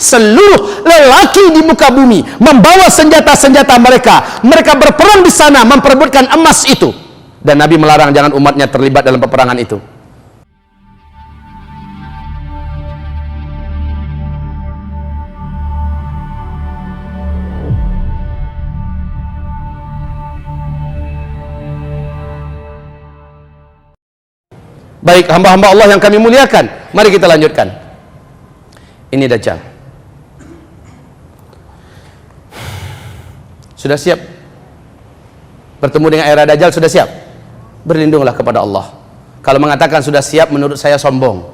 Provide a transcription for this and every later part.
Seluruh lelaki di muka bumi membawa senjata-senjata mereka. Mereka berperang di sana memperebutkan emas itu. Dan Nabi melarang jangan umatnya terlibat dalam peperangan itu. Baik, hamba-hamba Allah yang kami muliakan, mari kita lanjutkan. Ini Dajjal. Sudah siap bertemu dengan era Dajjal? Sudah siap? Berlindunglah kepada Allah. Kalau mengatakan sudah siap, menurut saya sombong.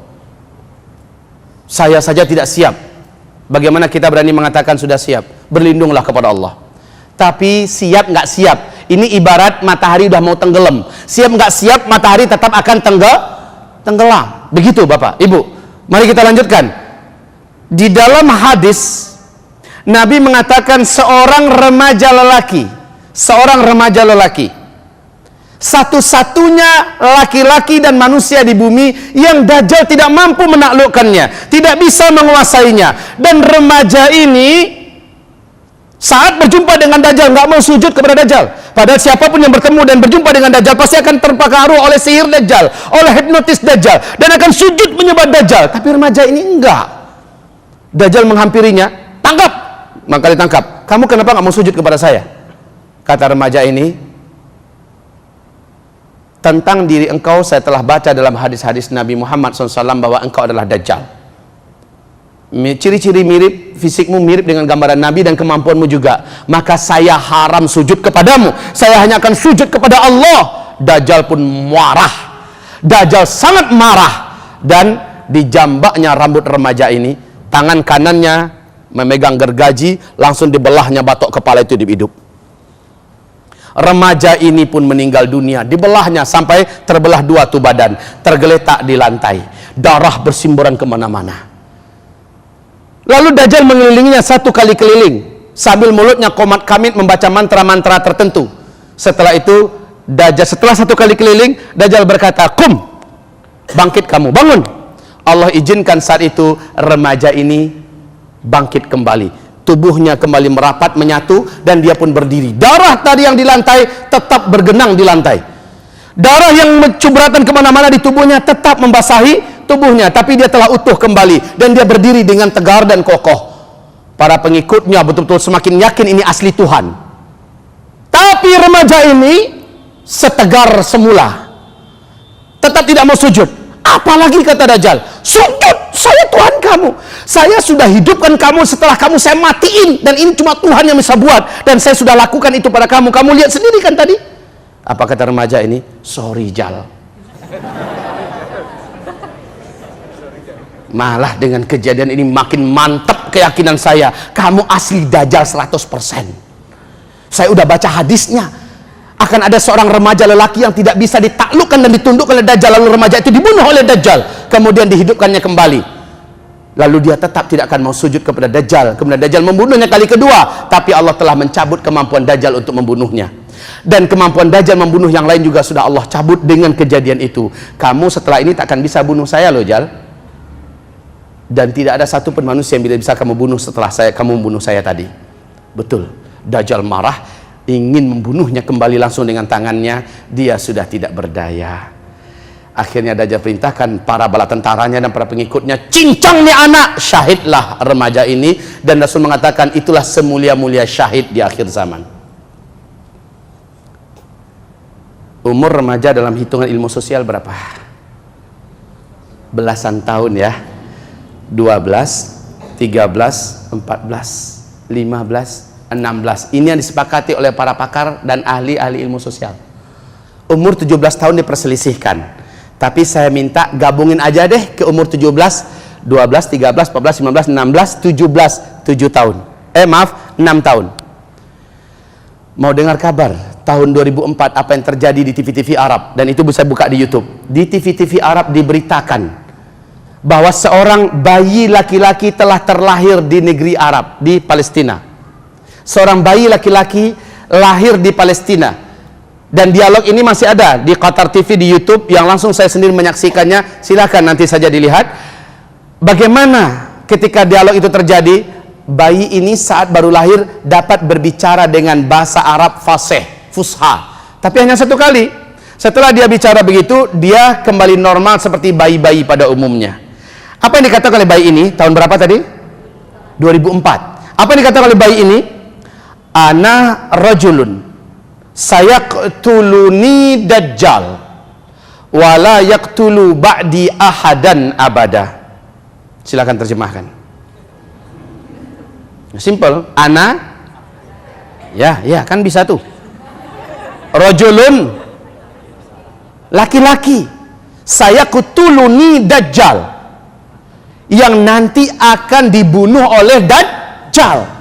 Saya saja tidak siap, bagaimana kita berani mengatakan sudah siap? Berlindunglah kepada Allah. Tapi siap nggak siap, ini ibarat matahari udah mau tenggelam. Siap nggak siap, matahari tetap akan tenggelam. Begitu Bapak, Ibu. Mari kita lanjutkan. Di dalam hadis Nabi mengatakan seorang remaja lelaki, satu-satunya laki-laki dan manusia di bumi yang Dajjal tidak mampu menaklukkannya, tidak bisa menguasainya. Dan remaja ini saat berjumpa dengan Dajjal nggak mau sujud kepada Dajjal. Padahal siapapun yang bertemu dan berjumpa dengan Dajjal pasti akan terpengaruh oleh sihir Dajjal, oleh hipnotis Dajjal, dan akan sujud menyembah Dajjal. Tapi remaja ini enggak. Dajjal menghampirinya, tangkap. Maka ditangkap. Kamu kenapa nggak mau sujud kepada saya? Kata remaja ini, tentang diri engkau saya telah baca dalam hadis-hadis Nabi Muhammad SAW bahwa engkau adalah Dajjal. Ciri-ciri mirip, fisikmu mirip dengan gambaran Nabi dan kemampuanmu juga. Maka saya haram sujud kepadamu. Saya hanya akan sujud kepada Allah. Dajjal pun marah. Dajjal sangat marah. Dan dijambaknya rambut remaja ini. Tangan kanannya memegang gergaji, langsung dibelahnya batok kepala itu hidup. Remaja ini pun meninggal dunia, dibelahnya sampai terbelah dua tuh badan, tergeletak di lantai, darah bersimburan kemana-mana. Lalu Dajjal mengelilinginya satu kali keliling, sambil mulutnya komat kamit membaca mantra-mantra tertentu. Setelah itu setelah satu kali keliling, Dajjal berkata, "Kum, bangkit kamu, bangun." Allah izinkan saat itu remaja ini bangkit kembali, tubuhnya kembali merapat, menyatu, dan dia pun berdiri. Darah tadi yang di lantai tetap bergenang di lantai. Darah yang mencubratan kemana-mana di tubuhnya tetap membasahi tubuhnya, tapi dia telah utuh kembali dan dia berdiri dengan tegar dan kokoh. Para pengikutnya betul-betul semakin yakin ini asli Tuhan. Tapi remaja ini setegar semula, tetap tidak mau sujud. Apalagi kata Dajjal, sujud, saya Tuhan kamu, saya sudah hidupkan kamu setelah kamu saya matiin, dan ini cuma Tuhan yang bisa buat, dan saya sudah lakukan itu pada kamu, kamu lihat sendiri kan tadi. Apa kata remaja ini? Sorry Jal. Malah dengan kejadian ini makin mantap keyakinan saya, kamu asli Dajjal 100%. Saya udah baca hadisnya, akan ada seorang remaja lelaki yang tidak bisa ditaklukkan dan ditundukkan oleh Dajjal, lalu remaja itu dibunuh oleh Dajjal, kemudian dihidupkannya kembali. Lalu dia tetap tidak akan mau sujud kepada Dajjal. Kemudian Dajjal membunuhnya kali kedua, tapi Allah telah mencabut kemampuan Dajjal untuk membunuhnya. Dan kemampuan Dajjal membunuh yang lain juga sudah Allah cabut dengan kejadian itu. Kamu setelah ini tak akan bisa bunuh saya loh Jal. Dan tidak ada satupun manusia yang bisa kamu bunuh setelah kamu membunuh saya tadi. Betul, Dajjal marah, ingin membunuhnya kembali langsung dengan tangannya. Dia sudah tidak berdaya. Akhirnya Dajjal perintahkan para bala tentaranya dan para pengikutnya, cincang nih anak, syahidlah remaja ini. Dan Rasul mengatakan itulah semulia-mulia syahid di akhir zaman. Umur remaja dalam hitungan ilmu sosial berapa? Belasan tahun ya. 12, 13, 14, 15, 16. Ini yang disepakati oleh para pakar dan ahli-ahli ilmu sosial. Umur 17 tahun diperselisihkan. Tapi saya minta gabungin aja deh ke umur 17, 12, 13, 14, 15, 16, 17, 7 tahun. Maaf, 6 tahun. Mau dengar kabar tahun 2004 apa yang terjadi di TV-TV Arab, dan itu bisa buka di YouTube. Di TV-TV Arab diberitakan bahwa seorang bayi laki-laki telah terlahir di negeri Arab, di Palestina. Seorang bayi laki-laki lahir di Palestina. Dan dialog ini masih ada di Qatar TV di YouTube, yang langsung saya sendiri menyaksikannya. Silahkan nanti saja dilihat bagaimana ketika dialog itu terjadi, bayi ini saat baru lahir dapat berbicara dengan bahasa Arab fasih, fusha. Tapi hanya satu kali. Setelah dia bicara begitu, dia kembali normal seperti bayi-bayi pada umumnya. Apa yang dikatakan oleh bayi ini? Tahun berapa tadi? 2004. Apa yang dikatakan oleh bayi ini? Ana rajulun sayaqtuluni dajjal wala yaqtulu ba'di ahadan abada. Silakan terjemahkan. Simple. Ana, ya kan bisa tuh. Rajulun, laki-laki, sayaqtuluni dajjal, yang nanti akan dibunuh oleh dajjal.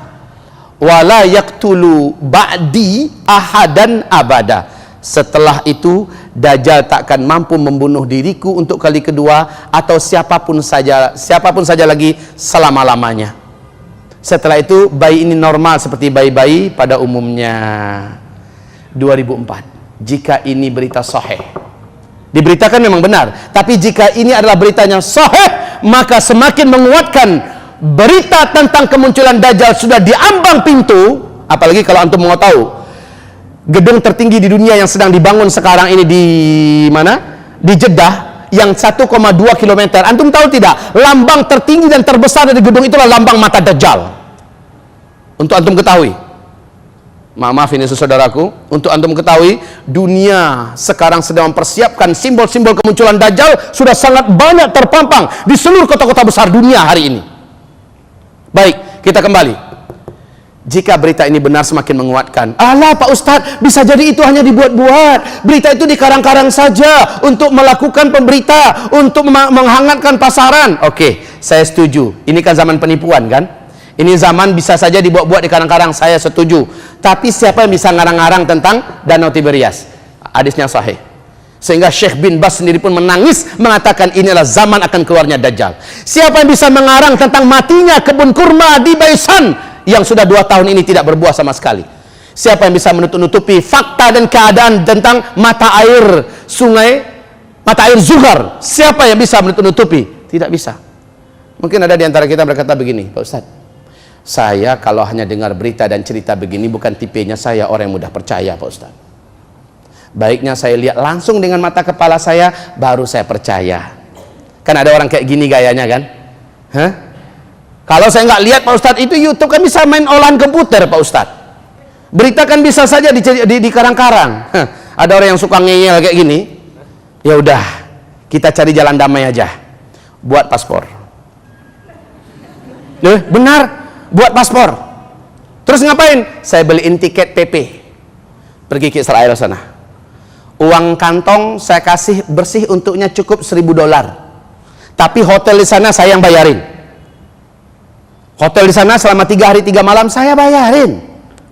Wala yaqtulu ba'di ahadan abada. Setelah itu dajjal takkan mampu membunuh diriku untuk kali kedua atau siapapun saja lagi selama-lamanya. Setelah itu bayi ini normal seperti bayi-bayi pada umumnya. 2004. Jika ini berita sahih, diberitakan memang benar, tapi jika ini adalah beritanya sahih, maka semakin menguatkan berita tentang kemunculan dajjal sudah diambang pintu. Apalagi kalau antum mau tahu, gedung tertinggi di dunia yang sedang dibangun sekarang ini di mana? Di Jeddah, yang 1,2 km. Antum tahu tidak? Lambang tertinggi dan terbesar dari gedung itulah lambang mata dajjal. Untuk antum ketahui. Maaf ini saudaraku, untuk antum ketahui, dunia sekarang sedang mempersiapkan simbol-simbol kemunculan dajjal sudah sangat banyak terpampang di seluruh kota-kota besar dunia hari ini. Baik, kita kembali. Jika berita ini benar semakin menguatkan. Alah Pak Ustadz, bisa jadi itu hanya dibuat-buat. Berita itu dikarang-karang saja untuk melakukan pemberita, untuk menghangatkan pasaran. Oke, saya setuju. Ini kan zaman penipuan kan? Ini zaman bisa saja dibuat-buat dikarang-karang, saya setuju. Tapi siapa yang bisa ngarang-ngarang tentang Danau Tiberias? Hadisnya sahih. Sehingga Syekh bin Baz sendiri pun menangis mengatakan inilah zaman akan keluarnya Dajjal. Siapa yang bisa mengarang tentang matinya kebun kurma di Baisan yang sudah 2 tahun ini tidak berbuah sama sekali? Siapa yang bisa menutup-nutupi fakta dan keadaan tentang mata air sungai, mata air Zuhar? Siapa yang bisa menutup-nutupi? Tidak bisa. Mungkin ada di antara kita berkata begini, Pak Ustadz, saya kalau hanya dengar berita dan cerita begini, bukan tipenya saya orang yang mudah percaya Pak Ustadz. Baiknya saya lihat langsung dengan mata kepala saya, baru saya percaya. Kan ada orang kayak gini gayanya kan? Hah? Kalau saya nggak lihat Pak Ustadz, itu YouTube kan bisa main olahan komputer Pak Ustadz. Berita kan bisa saja di karang-karang. Ada orang yang suka ngeyel kayak gini. Ya udah, kita cari jalan damai aja. Buat paspor. Benar. Buat paspor. Terus ngapain? Saya beliin tiket PP, pergi ke Israel sana. Uang kantong saya kasih bersih untuknya cukup $1.000. Tapi hotel di sana saya yang bayarin. Hotel di sana selama 3 hari 3 malam saya bayarin.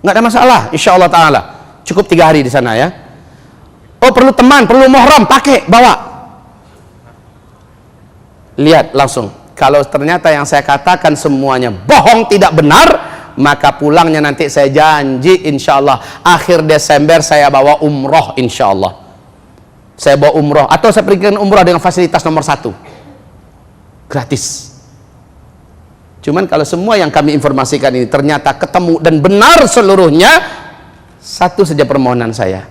Nggak ada masalah, insya Allah Ta'ala. Cukup 3 hari di sana ya. Oh perlu teman, perlu muhram, pakai, bawa. Lihat langsung. Kalau ternyata yang saya katakan semuanya bohong, tidak benar, maka pulangnya nanti saya janji insya Allah akhir Desember saya bawa umroh insya Allah. Saya bawa umroh atau saya pergikan umroh dengan fasilitas nomor 1 gratis. Cuman kalau semua yang kami informasikan ini ternyata ketemu dan benar seluruhnya, satu saja permohonan saya,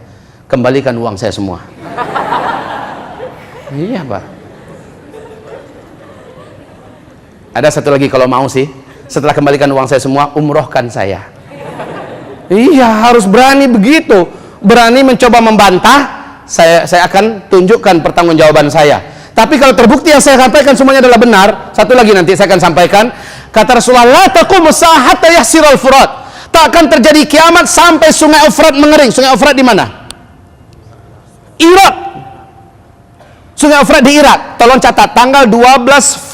kembalikan uang saya semua. Iya Pak. Ada satu lagi kalau mau sih, setelah kembalikan uang saya semua, umrohkan saya. Iya, harus berani begitu. Berani mencoba membantah, saya akan tunjukkan pertanggungjawaban saya. Tapi kalau terbukti yang saya sampaikan semuanya adalah benar, satu lagi nanti saya akan sampaikan, kata Rasulullah, la taqumu as-saa'atu hatta yahsirul furat. Tak akan terjadi kiamat sampai sungai Efrat mengering. Sungai Efrat di mana? Irak. Sungai Efrat di Irak. Tolong catat, tanggal 12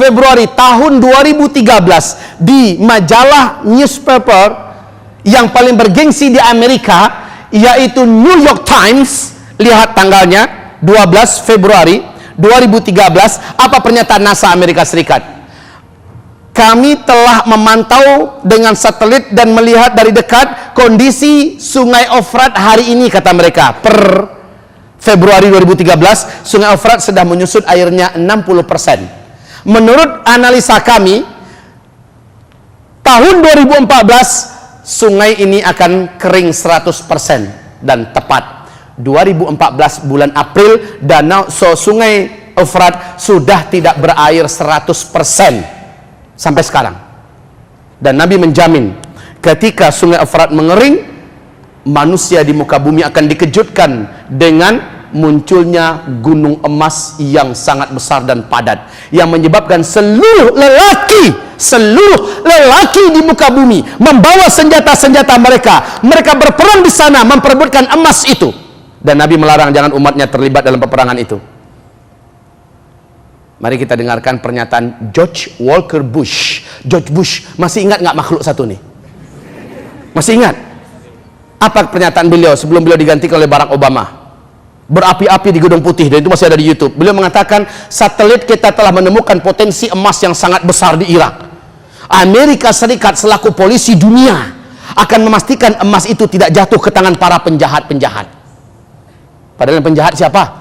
Februari tahun 2013 di majalah newspaper yang paling bergengsi di Amerika, yaitu New York Times. Lihat tanggalnya, 12 Februari 2013. Apa pernyataan NASA Amerika Serikat? Kami telah memantau dengan satelit dan melihat dari dekat kondisi sungai Efrat hari ini, kata mereka. Per Februari 2013 sungai Efrat sudah menyusut airnya 60%. Menurut analisa kami, tahun 2014 sungai ini akan kering 100%, dan tepat 2014 bulan April sungai Efrat sudah tidak berair 100% sampai sekarang. Dan Nabi menjamin ketika sungai Efrat mengering, manusia di muka bumi akan dikejutkan dengan munculnya gunung emas yang sangat besar dan padat, yang menyebabkan seluruh lelaki di muka bumi membawa senjata-senjata mereka berperang di sana memperebutkan emas itu. Dan Nabi melarang jangan umatnya terlibat dalam peperangan itu. Mari kita dengarkan pernyataan George Walker Bush. George Bush, masih ingat nggak makhluk satu nih? Masih ingat? Apa pernyataan beliau sebelum beliau digantikan oleh Barack Obama? Berapi-api di Gedung Putih, dan itu masih ada di YouTube. Beliau mengatakan, satelit kita telah menemukan potensi emas yang sangat besar di Irak. Amerika Serikat selaku polisi dunia akan memastikan emas itu tidak jatuh ke tangan para penjahat-penjahat. Padahal yang penjahat siapa?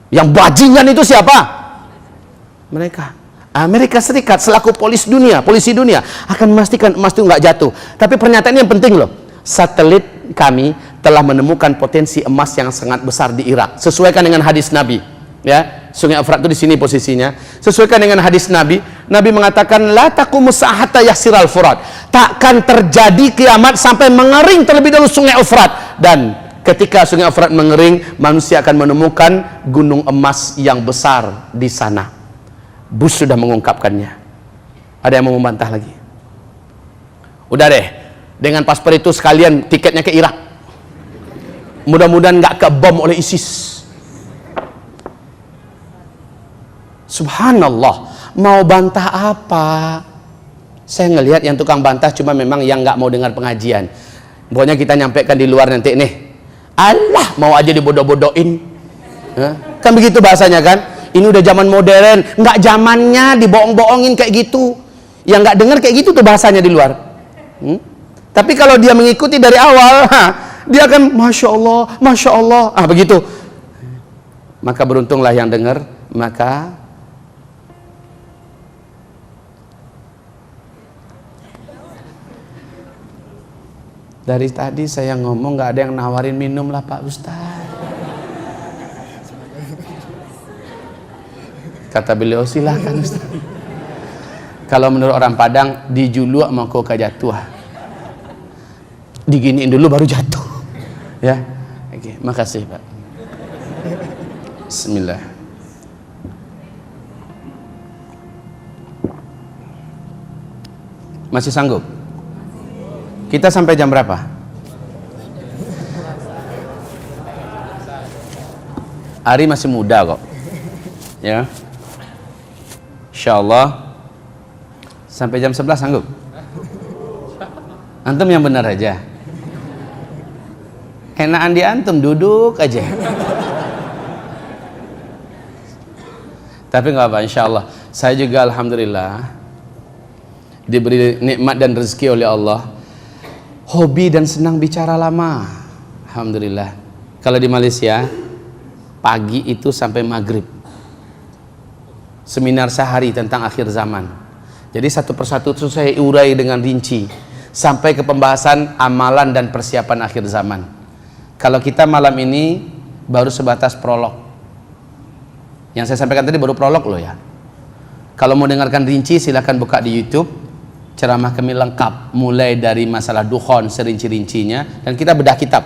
Yang bajingan itu siapa? Mereka. Amerika Serikat selaku polisi dunia akan memastikan emas itu nggak jatuh. Tapi pernyataan ini yang penting loh. Satelit kami telah menemukan potensi emas yang sangat besar di Irak. Sesuaikan dengan hadis Nabi, ya. Sungai Efrat itu di sini posisinya. Sesuaikan dengan hadis Nabi. Nabi mengatakan, la taqumu sa'ata yasiral furat. Takkan terjadi kiamat sampai mengering terlebih dahulu sungai Efrat. Dan ketika sungai Efrat mengering, manusia akan menemukan gunung emas yang besar di sana. Bush sudah mengungkapkannya. Ada yang mau membantah lagi? Udah deh, dengan paspor itu sekalian tiketnya ke Irak. Mudah-mudahan nggak kebom oleh ISIS. Subhanallah, mau bantah apa? Saya ngelihat yang tukang bantah cuma memang yang nggak mau dengar pengajian. Pokoknya kita nyampaikan di luar nanti nih. Allah, mau aja dibodoh-bodohin. Kan begitu bahasanya kan? Ini udah zaman modern, nggak zamannya dibohong-bohongin kayak gitu. Yang nggak dengar kayak gitu tuh bahasanya di luar. Tapi kalau dia mengikuti dari awal, dia akan Masya Allah, begitu. Maka beruntunglah yang dengar. Maka dari tadi saya ngomong nggak ada yang nawarin minum lah Pak Ustaz. Kata beliau, silahkan Ustaz. Kalau menurut orang Padang, dijulu sama koka jatuh. Diginiin dulu baru jatuh. Ya. Oke, makasih Pak. Bismillah. Masih sanggup? Kita sampai jam berapa? Ari masih muda kok. Ya. Insyaallah sampai jam 11 sanggup? Antum yang benar aja. Enakan di antum duduk aja. Tapi nggak apa, insyaallah. Saya juga alhamdulillah diberi nikmat dan rezeki oleh Allah, hobi dan senang bicara lama. Alhamdulillah. Kalau di Malaysia pagi itu sampai maghrib seminar sehari tentang akhir zaman. Jadi satu persatu itu saya urai dengan rinci sampai ke pembahasan amalan dan persiapan akhir zaman. Kalau kita malam ini baru sebatas prolog. Yang saya sampaikan tadi baru prolog loh ya. Kalau mau dengarkan rinci silahkan buka di YouTube. Ceramah kami lengkap mulai dari masalah dukhon serinci-rincinya, dan kita bedah kitab.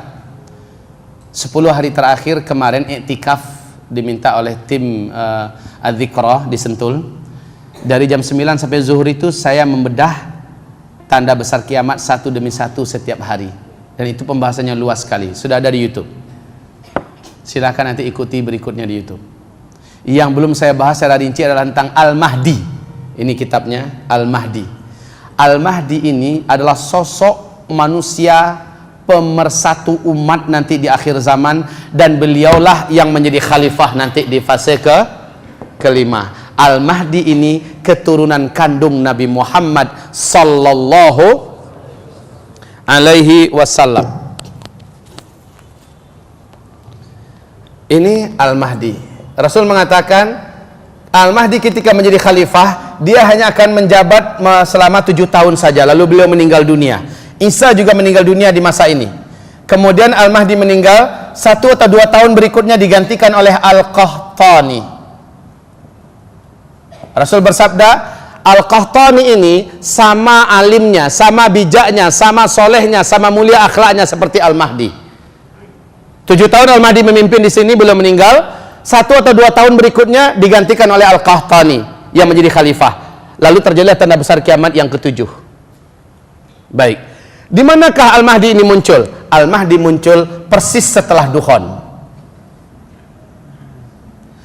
10 hari terakhir kemarin iktikaf diminta oleh tim Adzikra di Sentul. Dari jam 9 sampai zuhur itu saya membedah tanda besar kiamat satu demi satu setiap hari, dan itu pembahasannya luas sekali. Sudah ada di YouTube, silahkan nanti ikuti berikutnya di YouTube. Yang belum saya bahas secara rinci adalah tentang Al-Mahdi. Ini kitabnya Al-Mahdi. Al-Mahdi ini adalah sosok manusia pemersatu umat nanti di akhir zaman, dan beliaulah yang menjadi khalifah nanti di fase kelima. Al-Mahdi ini keturunan kandung Nabi Muhammad sallallahu alaihi wasallam. Ini Al-Mahdi. Rasul mengatakan Al-Mahdi ketika menjadi khalifah, dia hanya akan menjabat selama 7 tahun saja, lalu beliau meninggal dunia. Isa juga meninggal dunia di masa ini. Kemudian Al-Mahdi meninggal, 1 atau 2 tahun berikutnya digantikan oleh Al-Qahtani. Rasul bersabda, Al-Qahtani ini sama alimnya, sama bijaknya, sama solehnya, sama mulia akhlaknya seperti Al-Mahdi. 7 tahun Al-Mahdi memimpin di sini, belum meninggal. 1 atau 2 tahun berikutnya digantikan oleh Al-Qahtani yang menjadi khalifah. Lalu terjadilah tanda besar kiamat yang ke-7. Baik. Di manakah Al-Mahdi ini muncul? Al-Mahdi muncul persis setelah Dukhon.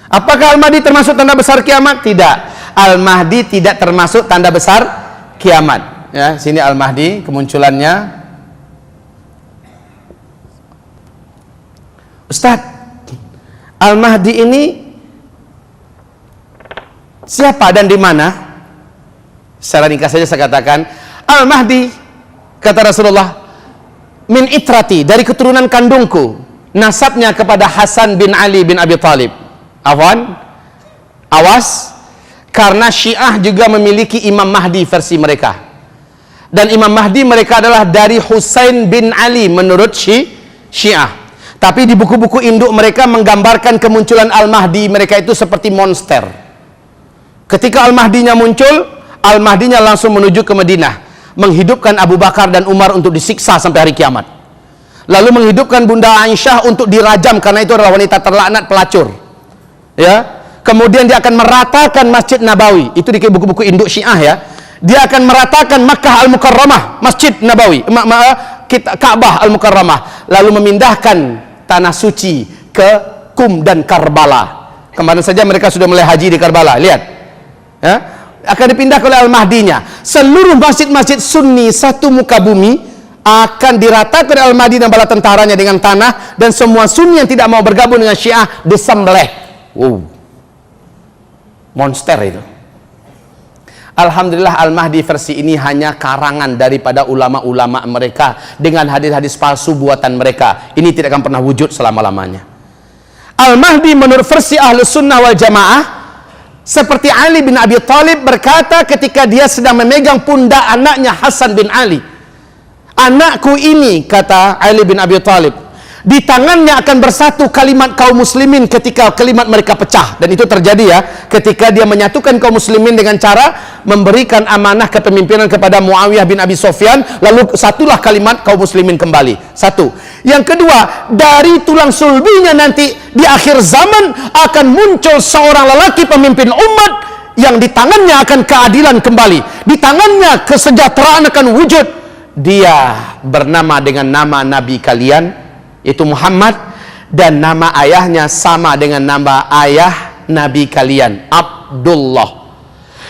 Apakah Al-Mahdi termasuk tanda besar kiamat? Tidak. Al-Mahdi tidak termasuk tanda besar kiamat. Ya, sini Al-Mahdi kemunculannya. Ustaz, Al-Mahdi ini siapa dan di mana? Secara ringkas saja saya katakan, Al-Mahdi, kata Rasulullah, min itrati, dari keturunan kandungku, nasabnya kepada Hasan bin Ali bin Abi Thalib. Awas, karena Syiah juga memiliki Imam Mahdi versi mereka. Dan Imam Mahdi mereka adalah dari Husain bin Ali menurut Syiah. Tapi di buku-buku induk mereka menggambarkan kemunculan Al-Mahdi mereka itu seperti monster. Ketika Al-Mahdinya muncul, Al-Mahdinya langsung menuju ke Madinah, menghidupkan Abu Bakar dan Umar untuk disiksa sampai hari kiamat. Lalu menghidupkan Bunda Aisyah untuk dirajam karena itu adalah wanita terlaknat pelacur. Ya. Kemudian dia akan meratakan Masjid Nabawi. Itu di buku-buku induk Syiah ya. Dia akan meratakan Makkah Al-Mukarramah, Masjid Nabawi, Ka'bah Al-Mukarramah, lalu memindahkan tanah suci ke Qum dan Karbala. Kemarin saja mereka sudah mulai haji di Karbala, lihat ya? Akan dipindah oleh Al-Mahdinya. Seluruh masjid-masjid Sunni satu muka bumi akan diratakan Al-Mahdi dan bala tentaranya dengan tanah, dan semua Sunni yang tidak mau bergabung dengan Syiah disembelih. Monster itu. Alhamdulillah Al-Mahdi versi ini hanya karangan daripada ulama-ulama mereka dengan hadis-hadis palsu buatan mereka. Ini tidak akan pernah wujud selama-lamanya. Al-Mahdi menurut versi Ahlus Sunnah wal Jamaah seperti Ali bin Abi Thalib berkata ketika dia sedang memegang pundak anaknya Hasan bin Ali. Anakku ini, kata Ali bin Abi Thalib, di tangannya akan bersatu kalimat kaum muslimin ketika kalimat mereka pecah. Dan itu terjadi ya, ketika dia menyatukan kaum muslimin dengan cara memberikan amanah kepemimpinan kepada Muawiyah bin Abi Sufyan, lalu satulah kalimat kaum muslimin kembali. Satu. Yang kedua, dari tulang sulbinya nanti di akhir zaman akan muncul seorang lelaki pemimpin umat yang di tangannya akan keadilan kembali, di tangannya kesejahteraan akan wujud. Dia bernama dengan nama nabi kalian, itu Muhammad, dan nama ayahnya sama dengan nama ayah nabi kalian, Abdullah.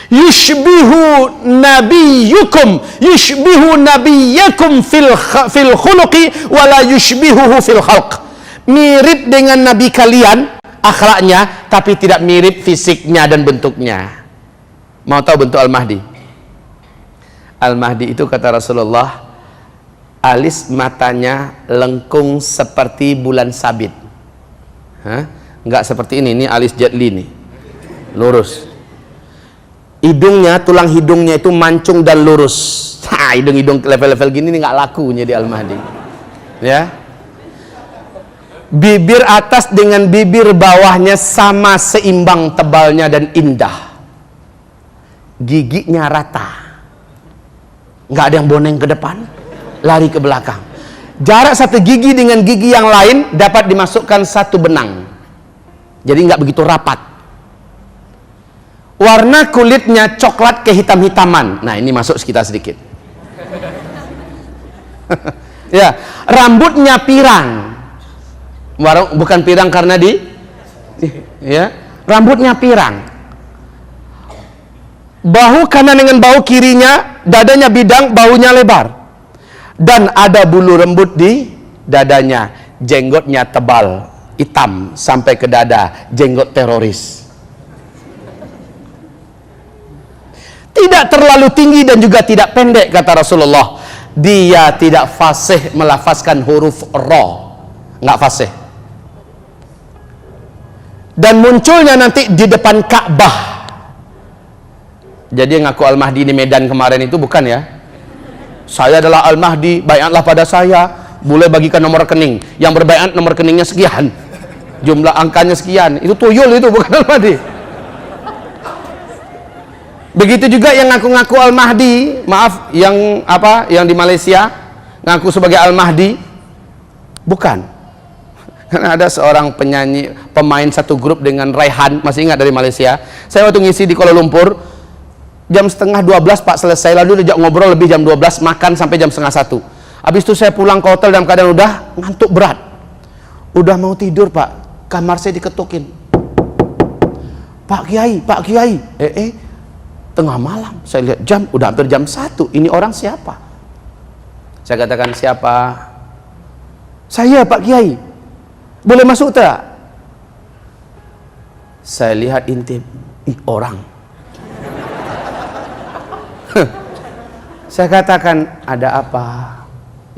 Yushbihu nabiyukum, yushbihu nabiyakum fil khuluqi wala yushbihuhu fil khalq. Mirip dengan nabi kalian akhlaknya, tapi tidak mirip fisiknya dan bentuknya. Mau tahu bentuk Al-Mahdi? Al-Mahdi itu kata Rasulullah, alis matanya lengkung seperti bulan sabit. Enggak seperti ini alis Jet Li nih, lurus. Hidungnya, tulang hidungnya itu mancung dan lurus. Hidung-hidung level-level gini nih nggak laku jadi Al-Mahdi. Ya. Bibir atas dengan bibir bawahnya sama seimbang tebalnya dan indah. Giginya rata. Nggak ada yang boneng ke depan, lari ke belakang. Jarak satu gigi dengan gigi yang lain dapat dimasukkan satu benang. Jadi nggak begitu rapat. Warna kulitnya coklat kehitam-hitaman. Nah, ini masuk sekitar sedikit. Ya, rambutnya pirang. Bukan pirang karena ya, rambutnya pirang. Bahu kanan dengan bahu kirinya, dadanya bidang, bahunya lebar. Dan ada bulu rambut di dadanya, jenggotnya tebal, hitam sampai ke dada, jenggot teroris. Tidak terlalu tinggi dan juga tidak pendek, kata Rasulullah. Dia tidak fasih melafazkan huruf ra, nggak fasih. Dan munculnya nanti di depan Ka'bah. Jadi ngaku Al-Mahdi di Medan kemarin itu bukan ya. Saya adalah Al-Mahdi, baiatlah pada saya, boleh bagikan nomor rekening. Yang berbaiat nomor rekeningnya sekian, jumlah angkanya sekian. Itu tuyul, itu bukan Al-Mahdi. Begitu juga yang ngaku-ngaku Al-Mahdi, maaf, yang apa, yang di Malaysia ngaku sebagai Al-Mahdi, bukan. Karena ada seorang penyanyi, pemain satu grup dengan Raihan, masih ingat, dari Malaysia. Saya waktu ngisi di Kuala Lumpur, jam setengah 12 Pak selesai, lalu diajak ngobrol lebih jam 12, makan sampai jam setengah 1. Habis itu saya pulang ke hotel dalam keadaan udah ngantuk berat, udah mau tidur Pak, kamar saya diketukin. Pak Kiai, Pak Kiai, tengah malam, saya lihat jam, udah hampir jam 1, ini orang siapa? Saya katakan, siapa? Saya Pak Kiai, boleh masuk tak? Saya lihat intip, orang. Saya katakan, ada apa?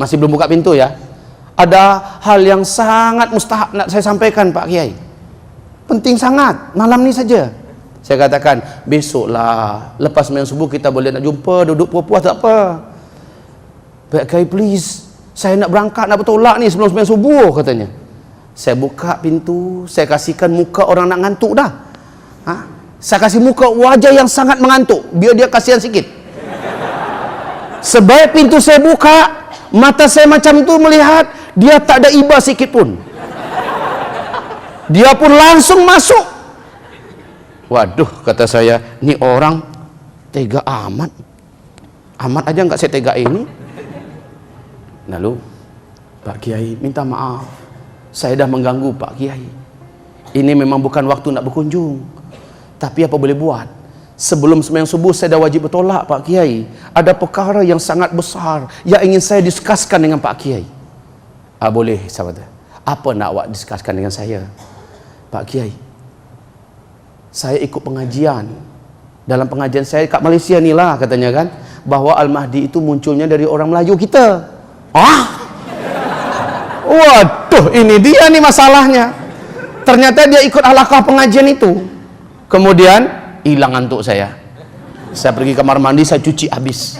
Masih belum buka pintu ya. Ada hal yang sangat mustahak nak saya sampaikan Pak Kiai, penting sangat, malam ni saja. Saya katakan, besoklah lepas sembahyang subuh kita boleh nak jumpa, duduk puas-puas, tak apa. Pak Kiai please, saya nak berangkat, nak bertolak ni sebelum sembahyang subuh, katanya. Saya buka pintu, saya kasihkan muka orang nak ngantuk dah. Saya kasih muka wajah yang sangat mengantuk, biar dia kasihan sikit. Sebaik pintu saya buka, mata saya macam tu melihat, dia tak ada iba sikit pun. Dia pun langsung masuk. Waduh, kata saya, ni orang tega amat. Amat aja enggak saya tega ini. Lalu, Pak Kiai, minta maaf, saya dah mengganggu Pak Kiai. Ini memang bukan waktu nak berkunjung, tapi apa boleh buat, sebelum sembahyang subuh saya dah wajib bertolak Pak Kiai. Ada perkara yang sangat besar yang ingin saya diskusikan dengan Pak Kiai. Boleh, sahabat. Apa nak awak diskusikan dengan saya? Pak Kiai, saya ikut pengajian. Dalam pengajian saya kat Malaysia ni lah, katanya kan, bahawa Al-Mahdi itu munculnya dari orang Melayu kita. Waduh, ini dia nih masalahnya. Ternyata dia ikut halaqah pengajian itu. Kemudian hilang ngantuk saya. Saya pergi kamar mandi, saya cuci habis.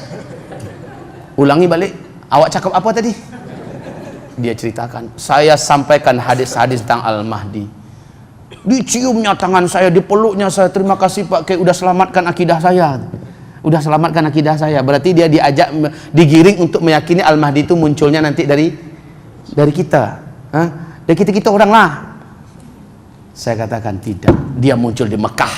Ulangi balik, awak cakap apa tadi? Dia ceritakan, saya sampaikan hadis-hadis tentang Al-Mahdi. Diciumnya tangan saya, dipeluknya saya, terima kasih Pak Kiai, udah selamatkan akidah saya. Udah selamatkan akidah saya. Berarti dia diajak, digiring untuk meyakini Al-Mahdi itu munculnya nanti dari kita. Dari kita orang lah. Saya katakan tidak. Dia muncul di Mekah,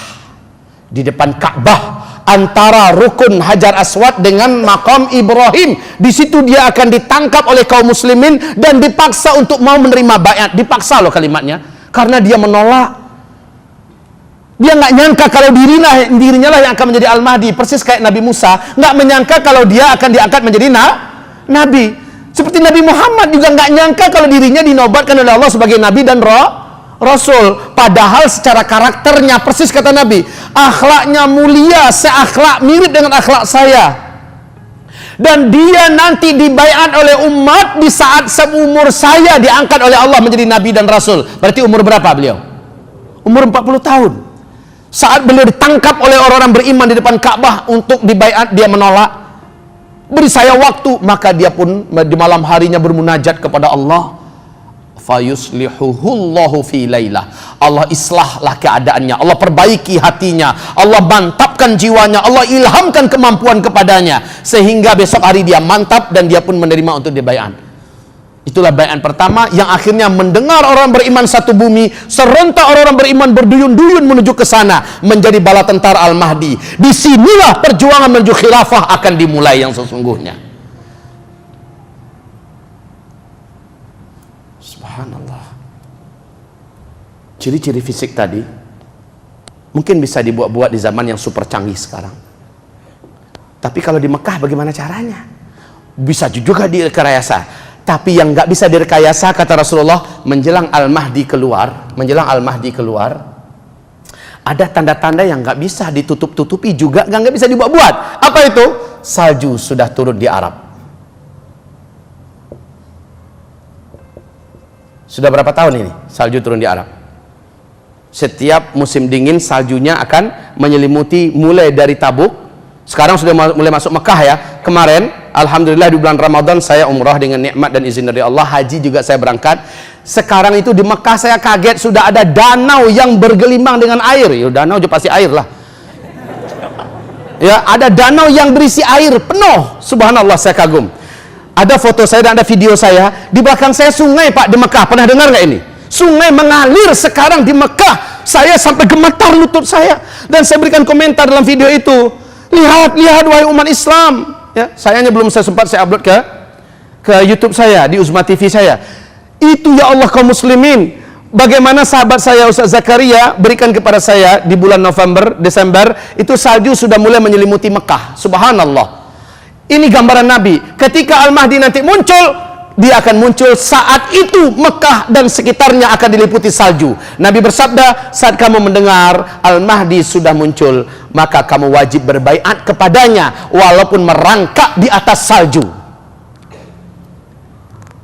di depan Ka'bah, antara rukun Hajar Aswad dengan makam Ibrahim. Di situ dia akan ditangkap oleh kaum muslimin dan dipaksa untuk mau menerima baiat. Dipaksa loh kalimatnya, karena dia menolak. Dia nggak nyangka kalau dirinya lah yang akan menjadi Al-Mahdi, persis kayak Nabi Musa nggak menyangka kalau dia akan diangkat menjadi nabi. Seperti Nabi Muhammad juga nggak nyangka kalau dirinya dinobatkan oleh Allah sebagai nabi dan rasul. Padahal secara karakternya, persis kata Nabi, akhlaknya mulia, seakhlak mirip dengan akhlak saya. Dan dia nanti dibaiat oleh umat di saat seumur saya, diangkat oleh Allah menjadi nabi dan rasul. Berarti umur berapa beliau? Umur 40 tahun. Saat beliau ditangkap oleh orang-orang beriman di depan Ka'bah untuk dibaiat, dia menolak. Beri saya waktu, maka dia pun di malam harinya bermunajat kepada Allah. Fayuslihuhullahu fi lailah. Allah islahlah keadaannya, Allah perbaiki hatinya, Allah mantapkan jiwanya, Allah ilhamkan kemampuan kepadanya, sehingga besok hari dia mantap dan dia pun menerima untuk dibaiat. Itulah baiat pertama yang akhirnya mendengar orang beriman satu bumi, serentak orang beriman berduyun-duyun menuju ke sana menjadi bala tentara Al-Mahdi. Disinilah perjuangan menuju khilafah akan dimulai yang sesungguhnya. Subhanallah. Ciri-ciri fisik tadi mungkin bisa dibuat-buat di zaman yang super canggih sekarang. Tapi kalau di Mekah bagaimana caranya? Bisa juga direkayasa. Tapi yang nggak bisa direkayasa, kata Rasulullah, menjelang Al-Mahdi keluar, ada tanda-tanda yang nggak bisa ditutup-tutupi juga, nggak bisa dibuat-buat. Apa itu? Salju sudah turun di Arab. Sudah berapa tahun ini salju turun di Arab? Setiap musim dingin saljunya akan menyelimuti mulai dari Tabuk Sekarang sudah mulai masuk Mekah ya. Kemarin alhamdulillah di bulan Ramadan saya umrah dengan nikmat dan izin dari Allah. Haji juga saya berangkat. Sekarang itu di Mekah saya kaget, sudah ada danau yang bergelimang dengan air. Ya danau juga pasti air lah. Ya, ada danau yang berisi air penuh. Subhanallah, saya kagum. Ada foto saya dan ada video saya. Di belakang saya sungai, Pak, di Mekah. Pernah dengar nggak ini? Sungai mengalir sekarang di Mekah. Saya sampai gemetar lutut saya. Dan saya berikan komentar dalam video itu. Lihat, lihat wahai umat Islam. Ya, sayangnya belum sempat saya upload ke YouTube saya, di Uzma TV saya. Itu ya Allah kaum muslimin. Bagaimana sahabat saya Ustaz Zakaria berikan kepada saya di bulan November, Desember, itu salju sudah mulai menyelimuti Mekah. Subhanallah. Ini gambaran Nabi. Ketika Al-Mahdi nanti muncul, dia akan muncul saat itu Mekah dan sekitarnya akan diliputi salju. Nabi bersabda, saat kamu mendengar Al-Mahdi sudah muncul, maka kamu wajib berbaiat kepadanya walaupun merangkak di atas salju.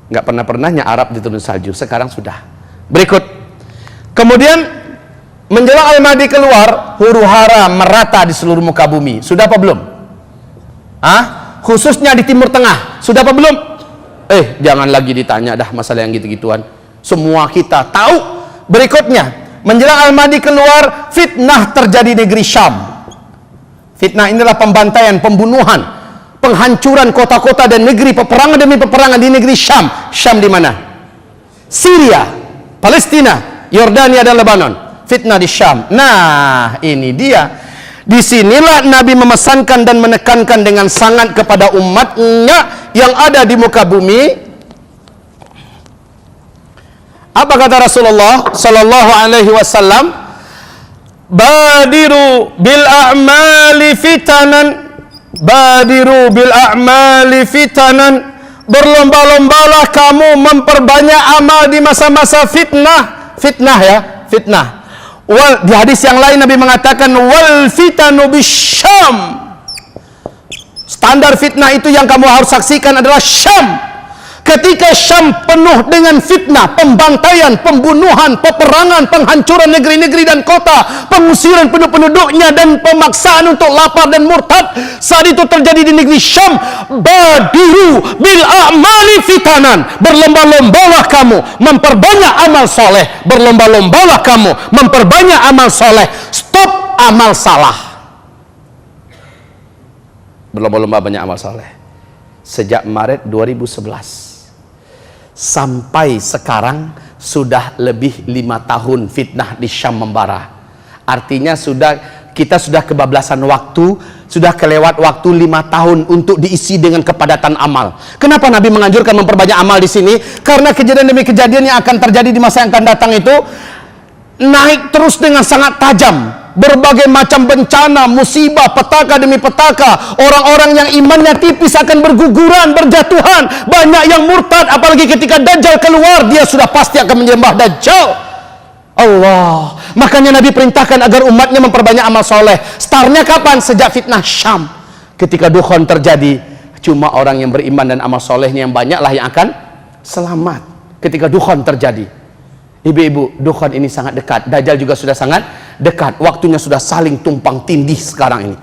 Nggak pernah-pernahnya Arab diturun salju, sekarang sudah. Berikut. Kemudian menjelang Al-Mahdi keluar, huru-hara merata di seluruh muka bumi. Sudah apa belum? Khususnya di Timur Tengah. Sudah apa belum? Jangan lagi ditanya dah masalah yang gitu-gituan. Semua kita tahu. Berikutnya, menjelang Al-Mahdi keluar, fitnah terjadi di negeri Syam. Fitnah inilah pembantaian, pembunuhan, penghancuran kota-kota dan negeri, peperangan demi peperangan di negeri Syam. Syam di mana? Syria, Palestina, Yordania dan Lebanon. Fitnah di Syam. Nah, ini dia. Disinilah Nabi memesankan dan menekankan dengan sangat kepada umatnya yang ada di muka bumi. Apa kata Rasulullah sallallahu alaihi wasallam? Badiru bil a'mali fitanan, badiru bil a'mali fitanan. Berlomba-lombalah kamu memperbanyak amal di masa-masa fitnah. Fitnah ya, fitnah. Di hadis yang lain Nabi mengatakan wal fitanu bisyam. Standar fitnah itu yang kamu harus saksikan adalah Syam. Ketika Syam penuh dengan fitnah, pembantaian, pembunuhan, peperangan, penghancuran negeri-negeri dan kota, pengusiran penduduknya dan pemaksaan untuk lapar dan murtad, saat itu terjadi di negeri Syam. Badiru bil a'mali fitanan. Berlomba-lombalah kamu memperbanyak amal soleh. Berlomba-lombalah kamu memperbanyak amal soleh. Stop amal salah. Berlomba-lomba banyak amal soleh. Sejak Maret 2011 sampai sekarang sudah lebih 5 tahun fitnah di Syam membara. Artinya kita sudah kebablasan waktu, sudah kelewat waktu 5 tahun untuk diisi dengan kepadatan amal. Kenapa Nabi menganjurkan memperbanyak amal di sini? Karena kejadian demi kejadian yang akan terjadi di masa yang akan datang itu naik terus dengan sangat tajam. Berbagai macam bencana, musibah, petaka demi petaka. Orang-orang yang imannya tipis akan berguguran, berjatuhan. Banyak yang murtad, apalagi ketika Dajjal keluar, dia sudah pasti akan menyembah Dajjal. Allah. Makanya Nabi perintahkan agar umatnya memperbanyak amal soleh. Startnya kapan? Sejak fitnah Syam. Ketika dukhon terjadi, cuma orang yang beriman dan amal solehnya yang banyaklah yang akan selamat. Ketika dukhon terjadi. Ibu-ibu, dukhon ini sangat dekat. Dajjal juga sudah sangat dekat. Waktunya sudah saling tumpang tindih sekarang ini.